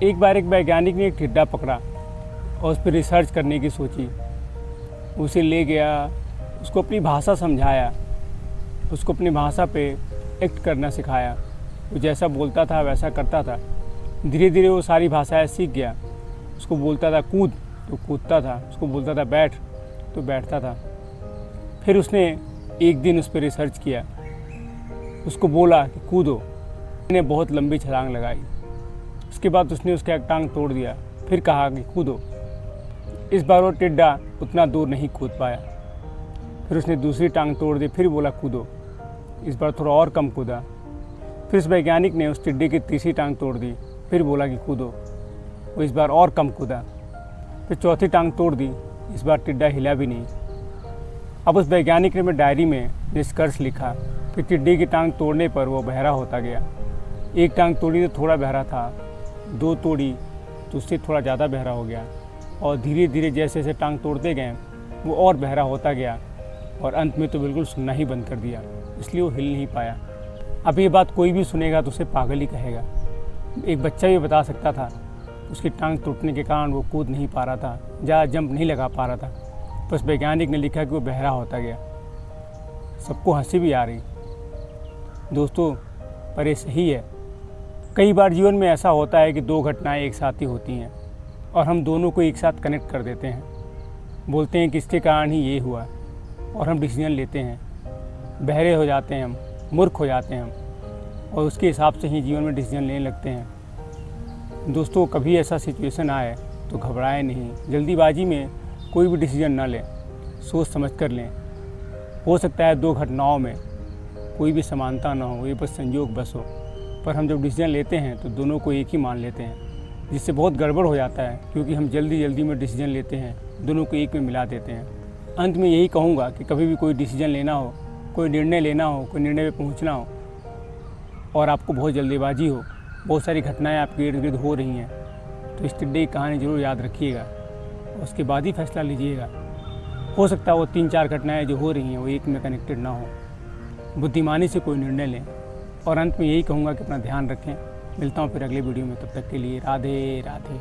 एक बार एक वैज्ञानिक ने एक टिड्डा पकड़ा और उस पर रिसर्च करने की सोची। उसे ले गया, उसको अपनी भाषा समझाया, उसको अपनी भाषा पे एक्ट करना सिखाया। वो जैसा बोलता था वैसा करता था। धीरे धीरे वो सारी भाषाएं सीख गया। उसको बोलता था कूद तो कूदता था, उसको बोलता था बैठ तो बैठता था। फिर उसने एक दिन उस पर रिसर्च किया, उसको बोला कि कूदो। उसने बहुत लंबी छलांग लगाई। उसके बाद उसने उसका एक टांग तोड़ दिया। फिर कहा कि कूदो। इस बार वो टिड्डा उतना दूर नहीं कूद पाया। फिर उसने दूसरी टांग तोड़ दी, फिर बोला कूदो। इस बार थोड़ा और कम कूदा। फिर उस वैज्ञानिक ने उस टिड्डे की तीसरी टांग तोड़ दी, फिर बोला कि कूदो। वो इस बार और कम कूदा। फिर चौथी टांग तोड़ दी। इस बार टिड्डा हिला भी नहीं। अब उस वैज्ञानिक ने अपनी डायरी में निष्कर्ष लिखा कि टिड्डे की टांग तोड़ने पर वो बहरा होता गया। एक टांग तोड़ी तो थोड़ा बहरा था, दो तोड़ी तो उससे थोड़ा ज़्यादा बहरा हो गया, और धीरे धीरे जैसे जैसे टांग तोड़ते गए वो और बहरा होता गया, और अंत में तो बिल्कुल सुनना ही बंद कर दिया। इसलिए वो हिल नहीं पाया। अब ये बात कोई भी सुनेगा तो उसे पागल ही कहेगा। एक बच्चा भी बता सकता था उसकी टांग टूटने के कारण वो कूद नहीं पा रहा था, ज़्यादा जंप नहीं लगा पा रहा था। बस वैज्ञानिक ने लिखा कि वो बहरा होता गया। सबको हंसी भी आ रही। दोस्तों, पर ये सही है। कई बार जीवन में ऐसा होता है कि दो घटनाएं एक साथ ही होती हैं और हम दोनों को एक साथ कनेक्ट कर देते हैं। बोलते हैं कि इसके कारण ही ये हुआ, और हम डिसीजन लेते हैं। बहरे हो जाते हैं हम, मूर्ख हो जाते हैं हम, और उसके हिसाब से ही जीवन में डिसीजन लेने लगते हैं। दोस्तों, कभी ऐसा सिचुएशन आए तो घबराएं नहीं। जल्दीबाजी में कोई भी डिसीजन ना लें, सोच समझ कर लें। हो सकता है दो घटनाओं में कोई भी समानता ना हो, ये बस संयोग बस हो, पर हम जब डिसीजन लेते हैं तो दोनों को एक ही मान लेते हैं, जिससे बहुत गड़बड़ हो जाता है, क्योंकि हम जल्दी जल्दी में डिसीजन लेते हैं, दोनों को एक में मिला देते हैं। अंत में यही कहूँगा कि कभी भी कोई डिसीजन लेना हो, कोई निर्णय लेना हो, कोई निर्णय पे पहुँचना हो, और आपको बहुत जल्दीबाजी हो, बहुत सारी घटनाएं आपके इर्द गिर्द हो रही हैं, तो इस टिड्डे की कहानी ज़रूर याद रखिएगा और उसके बाद ही फैसला लीजिएगा। हो सकता है वो 3-4 घटनाएं जो हो रही हैं वो एक में कनेक्टेड ना हो। बुद्धिमानी से कोई निर्णय लें, और अंत में यही कहूँगा कि अपना ध्यान रखें। मिलता हूँ फिर अगले वीडियो में, तब तक के लिए राधे राधे।